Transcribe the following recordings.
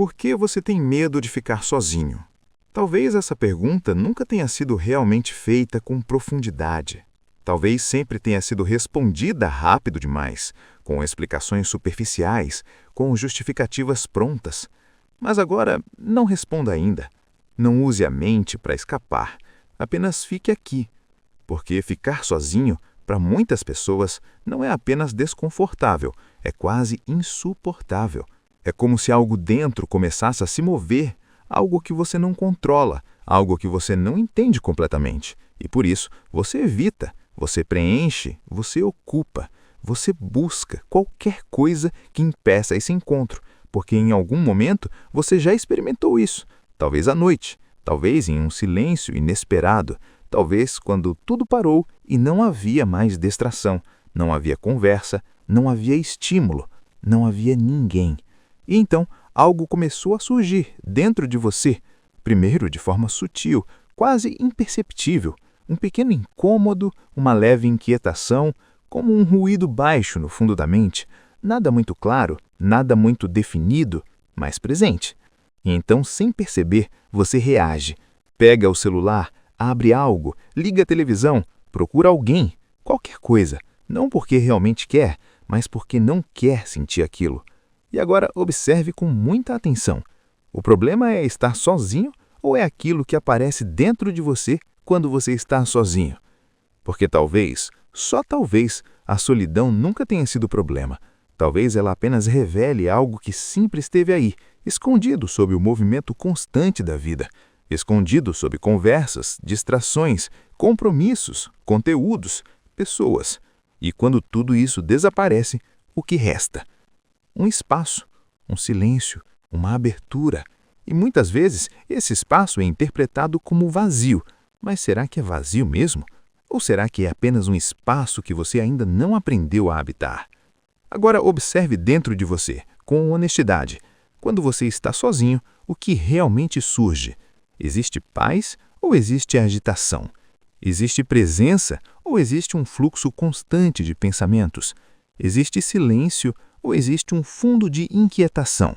Por que você tem medo de ficar sozinho? Talvez essa pergunta nunca tenha sido realmente feita com profundidade. Talvez sempre tenha sido respondida rápido demais, com explicações superficiais, com justificativas prontas. Mas agora, não responda ainda. Não use a mente para escapar. Apenas fique aqui. Porque ficar sozinho, para muitas pessoas, não é apenas desconfortável, é quase insuportável. É como se algo dentro começasse a se mover, algo que você não controla, algo que você não entende completamente. E por isso, você evita, você preenche, você ocupa, você busca qualquer coisa que impeça esse encontro, porque em algum momento você já experimentou isso. Talvez à noite, talvez em um silêncio inesperado, talvez quando tudo parou e não havia mais distração, não havia conversa, não havia estímulo, não havia ninguém. E então, algo começou a surgir dentro de você, primeiro de forma sutil, quase imperceptível, um pequeno incômodo, uma leve inquietação, como um ruído baixo no fundo da mente, nada muito claro, nada muito definido, mas presente. E então, sem perceber, você reage, pega o celular, abre algo, liga a televisão, procura alguém, qualquer coisa, não porque realmente quer, mas porque não quer sentir aquilo. E agora observe com muita atenção. O problema é estar sozinho ou é aquilo que aparece dentro de você quando você está sozinho? Porque talvez, só talvez, a solidão nunca tenha sido o problema. Talvez ela apenas revele algo que sempre esteve aí, escondido sob o movimento constante da vida, escondido sob conversas, distrações, compromissos, conteúdos, pessoas. E quando tudo isso desaparece, o que resta? Um espaço, um silêncio, uma abertura. E muitas vezes esse espaço é interpretado como vazio. Mas será que é vazio mesmo? Ou será que é apenas um espaço que você ainda não aprendeu a habitar? Agora observe dentro de você, com honestidade. Quando você está sozinho, o que realmente surge? Existe paz ou existe agitação? Existe presença ou existe um fluxo constante de pensamentos? Existe silêncio ou existe um fundo de inquietação?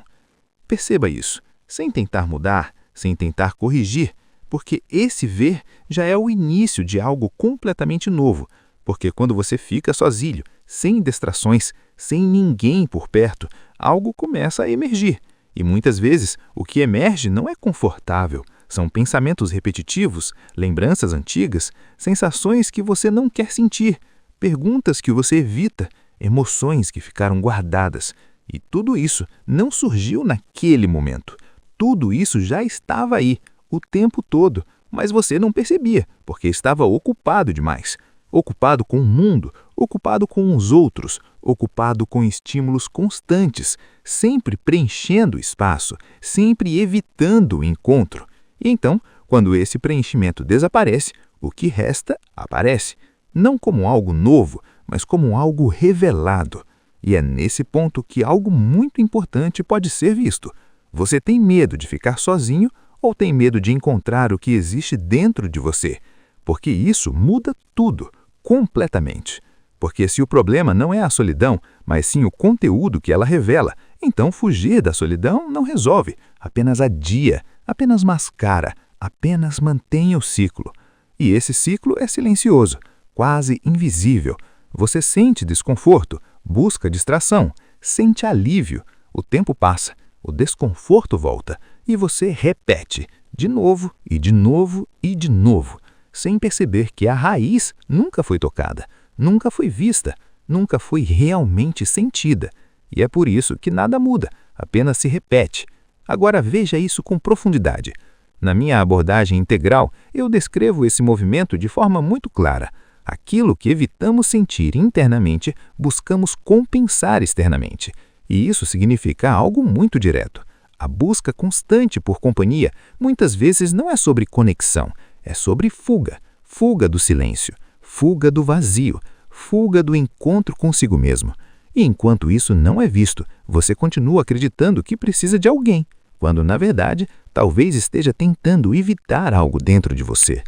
Perceba isso, sem tentar mudar, sem tentar corrigir, porque esse ver já é o início de algo completamente novo, porque quando você fica sozinho, sem distrações, sem ninguém por perto, algo começa a emergir. E muitas vezes o que emerge não é confortável, são pensamentos repetitivos, lembranças antigas, sensações que você não quer sentir, perguntas que você evita, emoções que ficaram guardadas. E tudo isso não surgiu naquele momento. Tudo isso já estava aí, o tempo todo, mas você não percebia, porque estava ocupado demais. Ocupado com o mundo, ocupado com os outros, ocupado com estímulos constantes, sempre preenchendo o espaço, sempre evitando o encontro. E então, quando esse preenchimento desaparece, o que resta aparece, não como algo novo, mas como algo revelado. E é nesse ponto que algo muito importante pode ser visto. Você tem medo de ficar sozinho ou tem medo de encontrar o que existe dentro de você? Porque isso muda tudo, completamente. Porque se o problema não é a solidão, mas sim o conteúdo que ela revela, então fugir da solidão não resolve, apenas adia, apenas mascara, apenas mantém o ciclo. E esse ciclo é silencioso, quase invisível. Você sente desconforto, busca distração, sente alívio. O tempo passa, o desconforto volta e você repete de novo e de novo e de novo, sem perceber que a raiz nunca foi tocada, nunca foi vista, nunca foi realmente sentida. E é por isso que nada muda, apenas se repete. Agora veja isso com profundidade. Na minha abordagem integral, eu descrevo esse movimento de forma muito clara. Aquilo que evitamos sentir internamente, buscamos compensar externamente. E isso significa algo muito direto. A busca constante por companhia muitas vezes não é sobre conexão, é sobre fuga. Fuga do silêncio, fuga do vazio, fuga do encontro consigo mesmo. E enquanto isso não é visto, você continua acreditando que precisa de alguém, quando na verdade talvez esteja tentando evitar algo dentro de você.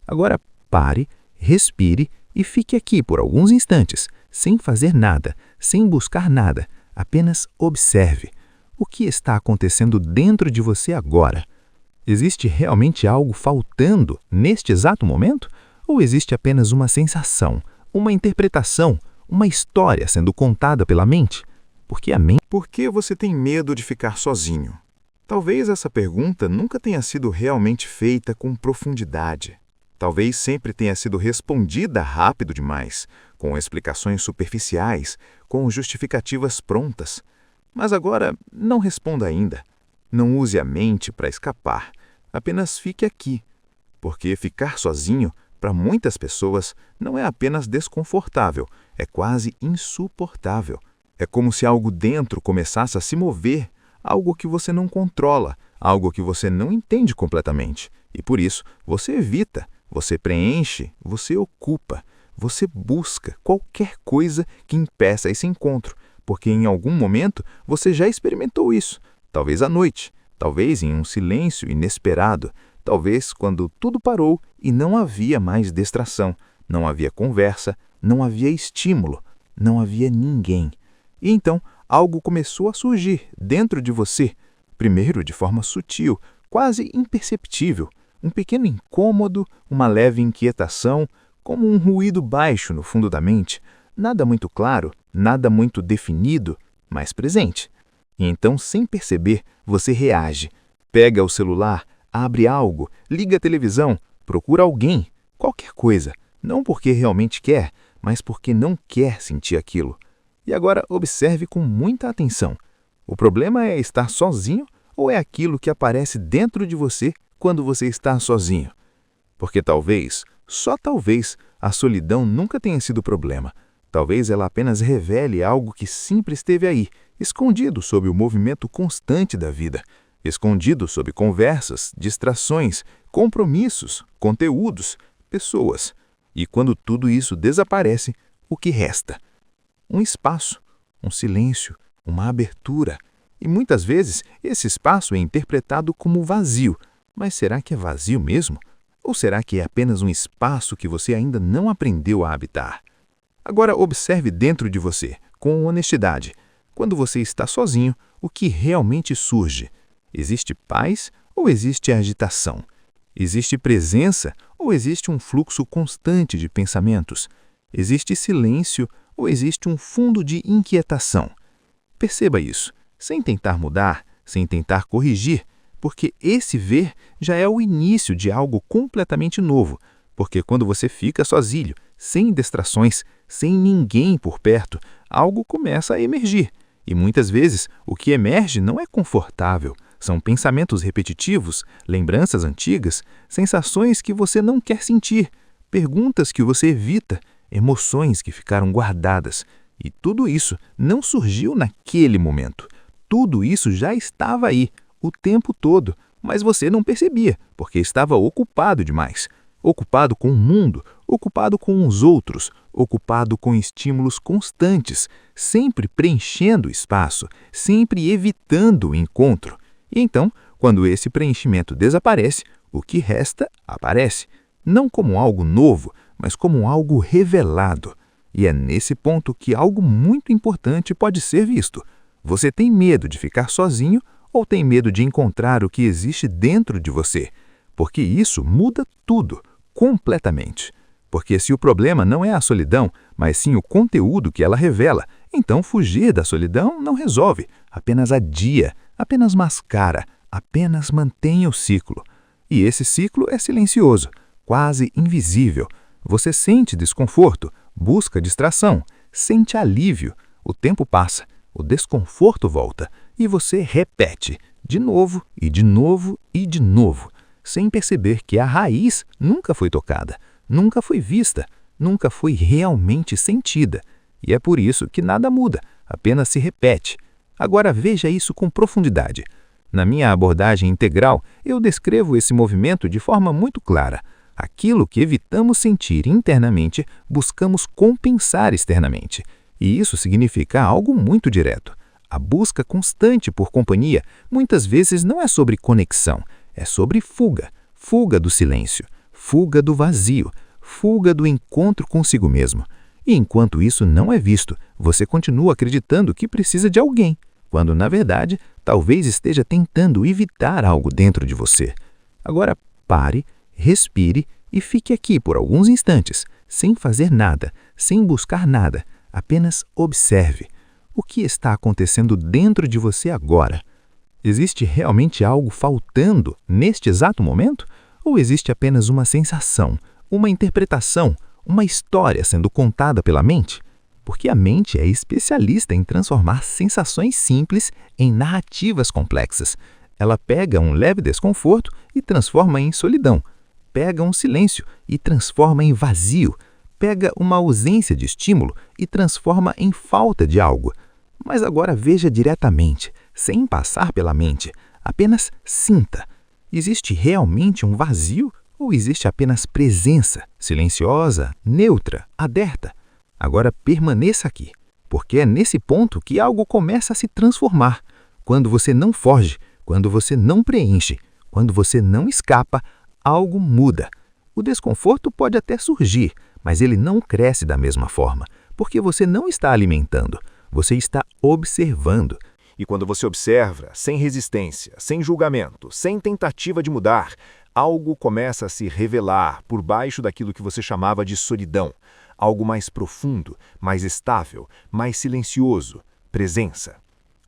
Agora pare, respire e fique aqui por alguns instantes, sem fazer nada, sem buscar nada, apenas observe. O que está acontecendo dentro de você agora? Existe realmente algo faltando neste exato momento? Ou existe apenas uma sensação, uma interpretação, uma história sendo contada pela mente? Porque a mente... Por que você tem medo de ficar sozinho? Talvez essa pergunta nunca tenha sido realmente feita com profundidade. Talvez sempre tenha sido respondida rápido demais, com explicações superficiais, com justificativas prontas. Mas agora, não responda ainda. Não use a mente para escapar. Apenas fique aqui. Porque ficar sozinho, para muitas pessoas, não é apenas desconfortável, é quase insuportável. É como se algo dentro começasse a se mover, algo que você não controla, algo que você não entende completamente. E por isso, você evita, você preenche, você ocupa, você busca qualquer coisa que impeça esse encontro, porque em algum momento você já experimentou isso. Talvez à noite, talvez em um silêncio inesperado, talvez quando tudo parou e não havia mais distração, não havia conversa, não havia estímulo, não havia ninguém. E então, algo começou a surgir dentro de você, primeiro de forma sutil, quase imperceptível, um pequeno incômodo, uma leve inquietação, como um ruído baixo no fundo da mente, nada muito claro, nada muito definido, mas presente. E então, sem perceber, você reage, pega o celular, abre algo, liga a televisão, procura alguém, qualquer coisa, não porque realmente quer, mas porque não quer sentir aquilo. E agora observe com muita atenção. O problema é estar sozinho ou é aquilo que aparece dentro de você quando você está sozinho? Porque talvez, só talvez, a solidão nunca tenha sido o problema. Talvez ela apenas revele algo que sempre esteve aí, escondido sob o movimento constante da vida, escondido sob conversas, distrações, compromissos, conteúdos, pessoas. E quando tudo isso desaparece, o que resta? Um espaço, um silêncio, uma abertura. E muitas vezes esse espaço é interpretado como vazio. Mas será que é vazio mesmo? Ou será que é apenas um espaço que você ainda não aprendeu a habitar? Agora observe dentro de você, com honestidade. Quando você está sozinho, o que realmente surge? Existe paz ou existe agitação? Existe presença ou existe um fluxo constante de pensamentos? Existe silêncio ou existe um fundo de inquietação? Perceba isso, sem tentar mudar, sem tentar corrigir, porque esse ver já é o início de algo completamente novo, porque quando você fica sozinho, sem distrações, sem ninguém por perto, algo começa a emergir. E muitas vezes o que emerge não é confortável, são pensamentos repetitivos, lembranças antigas, sensações que você não quer sentir, perguntas que você evita, emoções que ficaram guardadas. E tudo isso não surgiu naquele momento. Tudo isso já estava aí, o tempo todo, mas você não percebia, porque estava ocupado demais. Ocupado com o mundo, ocupado com os outros, ocupado com estímulos constantes, sempre preenchendo o espaço, sempre evitando o encontro. E então, quando esse preenchimento desaparece, o que resta aparece, não como algo novo, mas como algo revelado. E é nesse ponto que algo muito importante pode ser visto. Você tem medo de ficar sozinho ou tem medo de encontrar o que existe dentro de você? Porque isso muda tudo, completamente. Porque se o problema não é a solidão, mas sim o conteúdo que ela revela, então fugir da solidão não resolve, apenas adia, apenas mascara, apenas mantém o ciclo. E esse ciclo é silencioso, quase invisível. Você sente desconforto, busca distração, sente alívio. O tempo passa, o desconforto volta e você repete de novo e de novo e de novo, sem perceber que a raiz nunca foi tocada, nunca foi vista, nunca foi realmente sentida. E é por isso que nada muda, apenas se repete. Agora veja isso com profundidade. Na minha abordagem integral, eu descrevo esse movimento de forma muito clara. Aquilo que evitamos sentir internamente, buscamos compensar externamente. E isso significa algo muito direto. A busca constante por companhia muitas vezes não é sobre conexão, é sobre fuga. Fuga do silêncio, fuga do vazio, fuga do encontro consigo mesmo. E enquanto isso não é visto, você continua acreditando que precisa de alguém, quando na verdade talvez esteja tentando evitar algo dentro de você. Agora pare, respire e fique aqui por alguns instantes, sem fazer nada, sem buscar nada, apenas observe. O que está acontecendo dentro de você agora? Existe realmente algo faltando neste exato momento? Ou existe apenas uma sensação, uma interpretação, uma história sendo contada pela mente? Porque a mente é especialista em transformar sensações simples em narrativas complexas. Ela pega um leve desconforto e transforma em solidão. Pega um silêncio e transforma em vazio. Pega uma ausência de estímulo e transforma em falta de algo. Mas agora veja diretamente, sem passar pela mente. Apenas sinta. Existe realmente um vazio ou existe apenas presença, silenciosa, neutra, aberta? Agora permaneça aqui, porque é nesse ponto que algo começa a se transformar. Quando você não foge, quando você não preenche, quando você não escapa, algo muda. O desconforto pode até surgir, mas ele não cresce da mesma forma, porque você não está alimentando, você está observando. E quando você observa, sem resistência, sem julgamento, sem tentativa de mudar, algo começa a se revelar por baixo daquilo que você chamava de solidão. Algo mais profundo, mais estável, mais silencioso. Presença.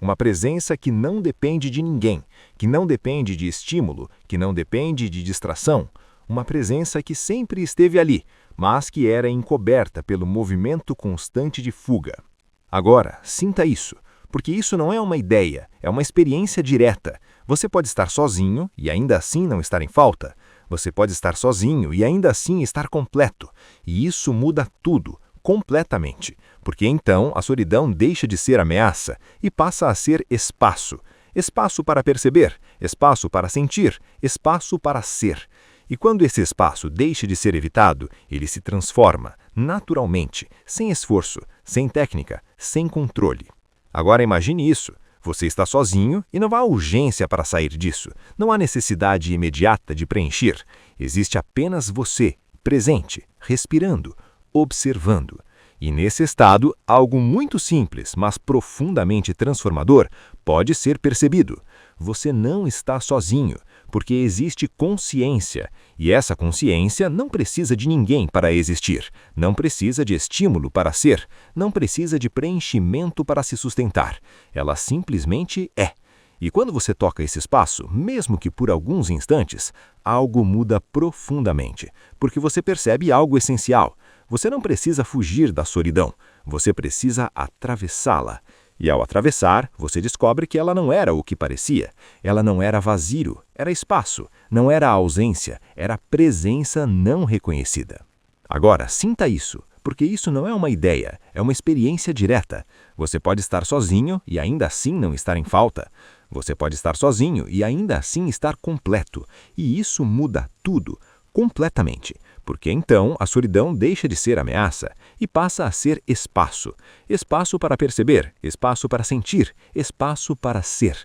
Uma presença que não depende de ninguém, que não depende de estímulo, que não depende de distração. Uma presença que sempre esteve ali, mas que era encoberta pelo movimento constante de fuga. Agora, sinta isso, porque isso não é uma ideia, é uma experiência direta. Você pode estar sozinho e ainda assim não estar em falta. Você pode estar sozinho e ainda assim estar completo. E isso muda tudo, completamente. Porque então a solidão deixa de ser ameaça e passa a ser espaço. Espaço para perceber, espaço para sentir, espaço para ser. E quando esse espaço deixa de ser evitado, ele se transforma, naturalmente, sem esforço, sem técnica, sem controle. Agora imagine isso. Você está sozinho e não há urgência para sair disso. Não há necessidade imediata de preencher. Existe apenas você, presente, respirando, observando. E nesse estado, algo muito simples, mas profundamente transformador, pode ser percebido. Você não está sozinho, porque existe consciência. E essa consciência não precisa de ninguém para existir. Não precisa de estímulo para ser. Não precisa de preenchimento para se sustentar. Ela simplesmente é. E quando você toca esse espaço, mesmo que por alguns instantes, algo muda profundamente, porque você percebe algo essencial. Você não precisa fugir da solidão, você precisa atravessá-la. E ao atravessar, você descobre que ela não era o que parecia. Ela não era vazio, era espaço. Não era ausência, era presença não reconhecida. Agora, sinta isso, porque isso não é uma ideia, é uma experiência direta. Você pode estar sozinho e ainda assim não estar em falta. Você pode estar sozinho e ainda assim estar completo. E isso muda tudo, completamente. Porque então a solidão deixa de ser ameaça e passa a ser espaço. Espaço para perceber, espaço para sentir, espaço para ser.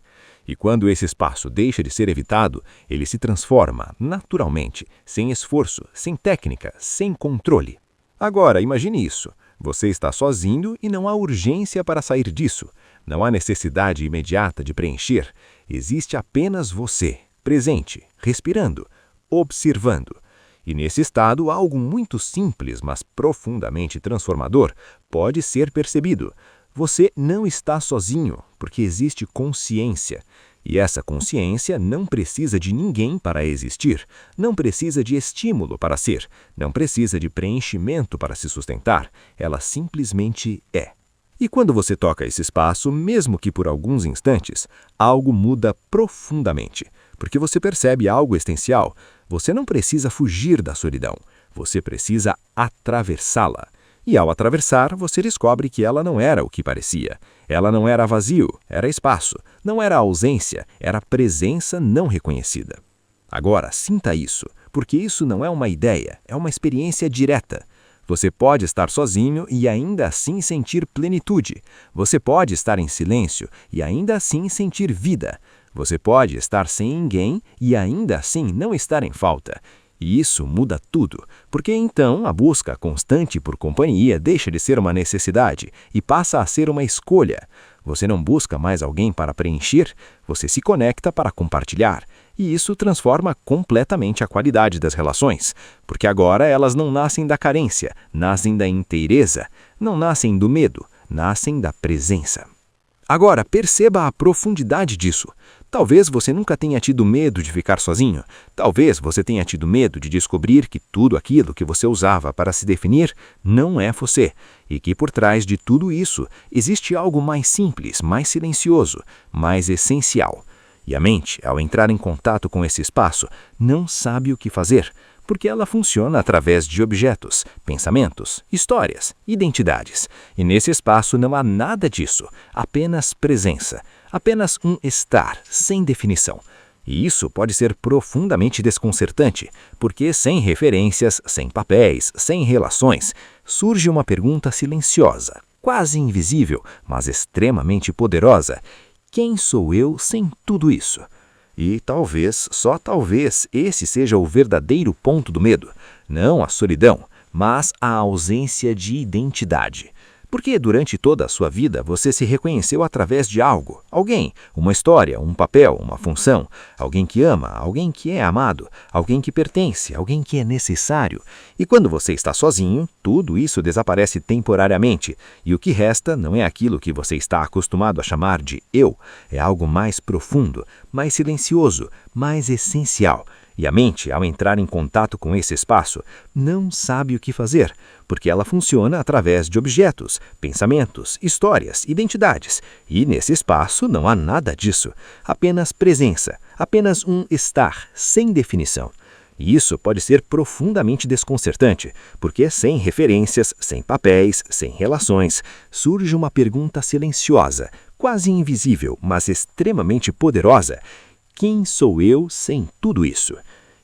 E quando esse espaço deixa de ser evitado, ele se transforma naturalmente, sem esforço, sem técnica, sem controle. Agora, imagine isso. Você está sozinho e não há urgência para sair disso. Não há necessidade imediata de preencher. Existe apenas você, presente, respirando, observando. E nesse estado, algo muito simples, mas profundamente transformador, pode ser percebido. Você não está sozinho, porque existe consciência. E essa consciência não precisa de ninguém para existir, não precisa de estímulo para ser, não precisa de preenchimento para se sustentar. Ela simplesmente é. E quando você toca esse espaço, mesmo que por alguns instantes, algo muda profundamente, porque você percebe algo essencial. Você não precisa fugir da solidão, você precisa atravessá-la. E ao atravessar, você descobre que ela não era o que parecia. Ela não era vazio, era espaço. Não era ausência, era presença não reconhecida. Agora, sinta isso, porque isso não é uma ideia, é uma experiência direta. Você pode estar sozinho e ainda assim sentir plenitude. Você pode estar em silêncio e ainda assim sentir vida. Você pode estar sem ninguém e ainda assim não estar em falta. E isso muda tudo, porque então a busca constante por companhia deixa de ser uma necessidade e passa a ser uma escolha. Você não busca mais alguém para preencher, você se conecta para compartilhar. E isso transforma completamente a qualidade das relações, porque agora elas não nascem da carência, nascem da inteireza, não nascem do medo, nascem da presença. Agora, perceba a profundidade disso. Talvez você nunca tenha tido medo de ficar sozinho. Talvez você tenha tido medo de descobrir que tudo aquilo que você usava para se definir não é você. E que por trás de tudo isso existe algo mais simples, mais silencioso, mais essencial. E a mente, ao entrar em contato com esse espaço, não sabe o que fazer, porque ela funciona através de objetos, pensamentos, histórias, identidades. E nesse espaço não há nada disso, apenas presença, apenas um estar sem definição. E isso pode ser profundamente desconcertante, porque sem referências, sem papéis, sem relações, surge uma pergunta silenciosa, quase invisível, mas extremamente poderosa. Quem sou eu sem tudo isso? E talvez, só talvez, esse seja o verdadeiro ponto do medo. Não a solidão, mas a ausência de identidade. Porque durante toda a sua vida você se reconheceu através de algo, alguém, uma história, um papel, uma função, alguém que ama, alguém que é amado, alguém que pertence, alguém que é necessário. E quando você está sozinho, tudo isso desaparece temporariamente, e o que resta não é aquilo que você está acostumado a chamar de eu, é algo mais profundo, mais silencioso, mais essencial. E a mente, ao entrar em contato com esse espaço, não sabe o que fazer, porque ela funciona através de objetos, pensamentos, histórias, identidades. E nesse espaço não há nada disso, apenas presença, apenas um estar sem definição. E isso pode ser profundamente desconcertante, porque sem referências, sem papéis, sem relações, surge uma pergunta silenciosa, quase invisível, mas extremamente poderosa. Quem sou eu sem tudo isso?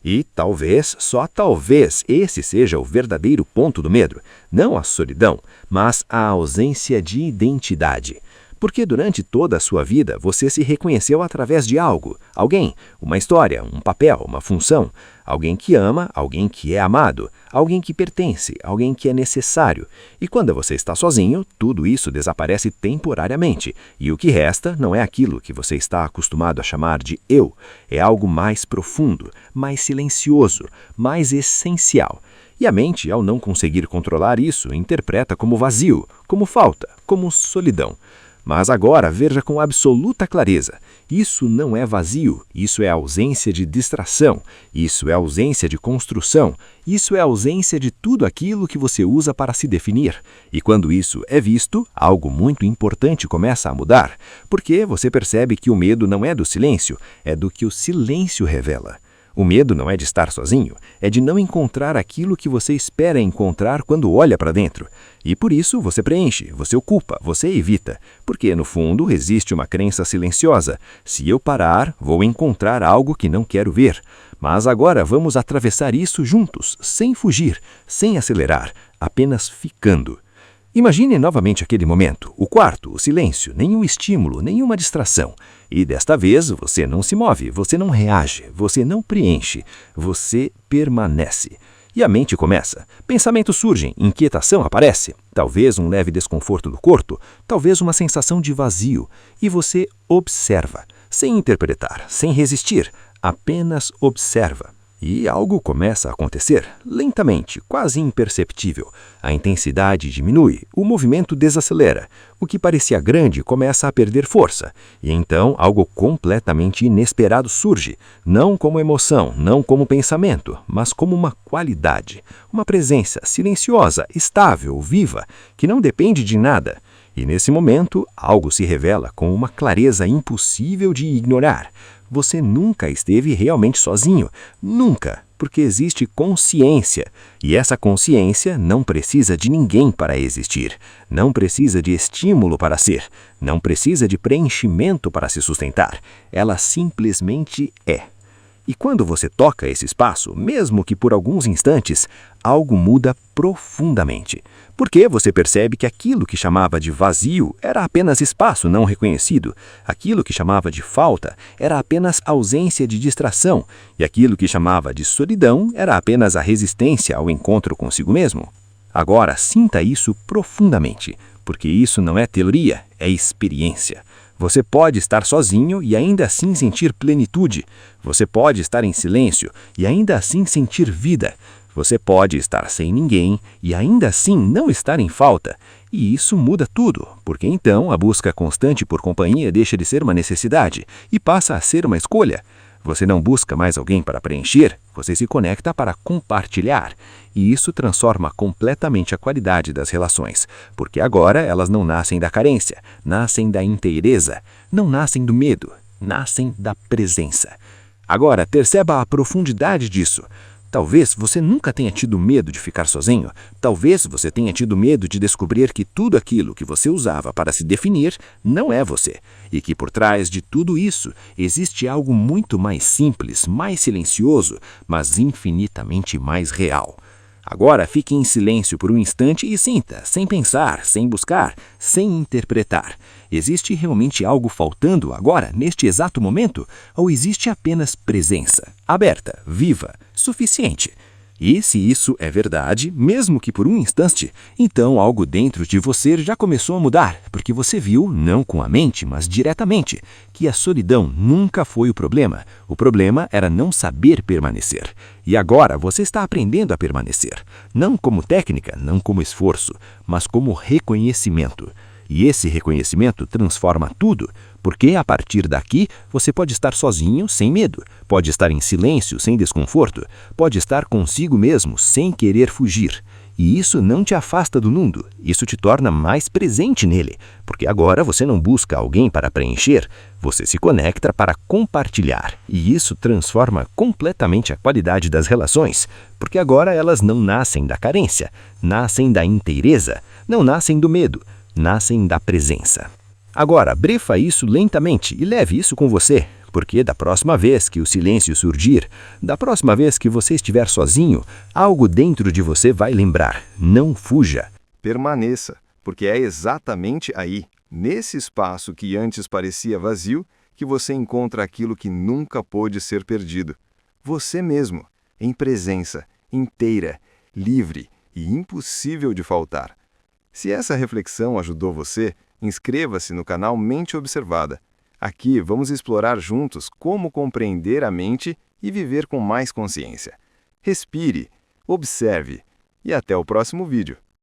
E talvez, só talvez, esse seja o verdadeiro ponto do medo. Não a solidão, mas a ausência de identidade. Porque durante toda a sua vida você se reconheceu através de algo, alguém, uma história, um papel, uma função, alguém que ama, alguém que é amado, alguém que pertence, alguém que é necessário. E quando você está sozinho, tudo isso desaparece temporariamente, e o que resta não é aquilo que você está acostumado a chamar de eu, é algo mais profundo, mais silencioso, mais essencial. E a mente, ao não conseguir controlar isso, interpreta como vazio, como falta, como solidão. Mas agora veja com absoluta clareza, isso não é vazio, isso é ausência de distração, isso é ausência de construção, isso é ausência de tudo aquilo que você usa para se definir. E quando isso é visto, algo muito importante começa a mudar, porque você percebe que o medo não é do silêncio, é do que o silêncio revela. O medo não é de estar sozinho, é de não encontrar aquilo que você espera encontrar quando olha para dentro. E por isso você preenche, você ocupa, você evita. Porque, no fundo, existe uma crença silenciosa. Se eu parar, vou encontrar algo que não quero ver. Mas agora vamos atravessar isso juntos, sem fugir, sem acelerar, apenas ficando. Imagine novamente aquele momento, o quarto, o silêncio, nenhum estímulo, nenhuma distração. E desta vez você não se move, você não reage, você não preenche, você permanece. E a mente começa. Pensamentos surgem, inquietação aparece, talvez um leve desconforto do corpo, talvez uma sensação de vazio. E você observa, sem interpretar, sem resistir, apenas observa. E algo começa a acontecer, lentamente, quase imperceptível. A intensidade diminui, o movimento desacelera. O que parecia grande começa a perder força. E então algo completamente inesperado surge, não como emoção, não como pensamento, mas como uma qualidade. Uma presença silenciosa, estável, viva, que não depende de nada. E nesse momento, algo se revela com uma clareza impossível de ignorar. Você nunca esteve realmente sozinho, nunca, porque existe consciência. E essa consciência não precisa de ninguém para existir, não precisa de estímulo para ser, não precisa de preenchimento para se sustentar. Ela simplesmente é. E quando você toca esse espaço, mesmo que por alguns instantes, algo muda profundamente. Porque você percebe que aquilo que chamava de vazio era apenas espaço não reconhecido, aquilo que chamava de falta era apenas ausência de distração, e aquilo que chamava de solidão era apenas a resistência ao encontro consigo mesmo. Agora, sinta isso profundamente, porque isso não é teoria, é experiência. Você pode estar sozinho e ainda assim sentir plenitude. Você pode estar em silêncio e ainda assim sentir vida. Você pode estar sem ninguém e ainda assim não estar em falta. E isso muda tudo, porque então a busca constante por companhia deixa de ser uma necessidade e passa a ser uma escolha. Você não busca mais alguém para preencher, você se conecta para compartilhar. E isso transforma completamente a qualidade das relações, porque agora elas não nascem da carência, nascem da inteireza, não nascem do medo, nascem da presença. Agora, perceba a profundidade disso. Talvez você nunca tenha tido medo de ficar sozinho. Talvez você tenha tido medo de descobrir que tudo aquilo que você usava para se definir não é você. E que por trás de tudo isso existe algo muito mais simples, mais silencioso, mas infinitamente mais real. Agora fique em silêncio por um instante e sinta, sem pensar, sem buscar, sem interpretar. Existe realmente algo faltando agora, neste exato momento? Ou existe apenas presença, aberta, viva, suficiente? E se isso é verdade, mesmo que por um instante, então algo dentro de você já começou a mudar, porque você viu, não com a mente, mas diretamente, que a solidão nunca foi o problema. O problema era não saber permanecer. E agora você está aprendendo a permanecer, não como técnica, não como esforço, mas como reconhecimento. E esse reconhecimento transforma tudo, porque a partir daqui você pode estar sozinho sem medo, pode estar em silêncio sem desconforto, pode estar consigo mesmo sem querer fugir. E isso não te afasta do mundo, isso te torna mais presente nele, porque agora você não busca alguém para preencher, você se conecta para compartilhar. E isso transforma completamente a qualidade das relações, porque agora elas não nascem da carência, nascem da inteireza, não nascem do medo, nascem da presença. Agora, brefa isso lentamente e leve isso com você, porque da próxima vez que o silêncio surgir, da próxima vez que você estiver sozinho, algo dentro de você vai lembrar: não fuja. Permaneça, porque é exatamente aí, nesse espaço que antes parecia vazio, que você encontra aquilo que nunca pôde ser perdido. Você mesmo, em presença, inteira, livre e impossível de faltar. Se essa reflexão ajudou você, inscreva-se no canal Mente Observada. Aqui vamos explorar juntos como compreender a mente e viver com mais consciência. Respire, observe e até o próximo vídeo.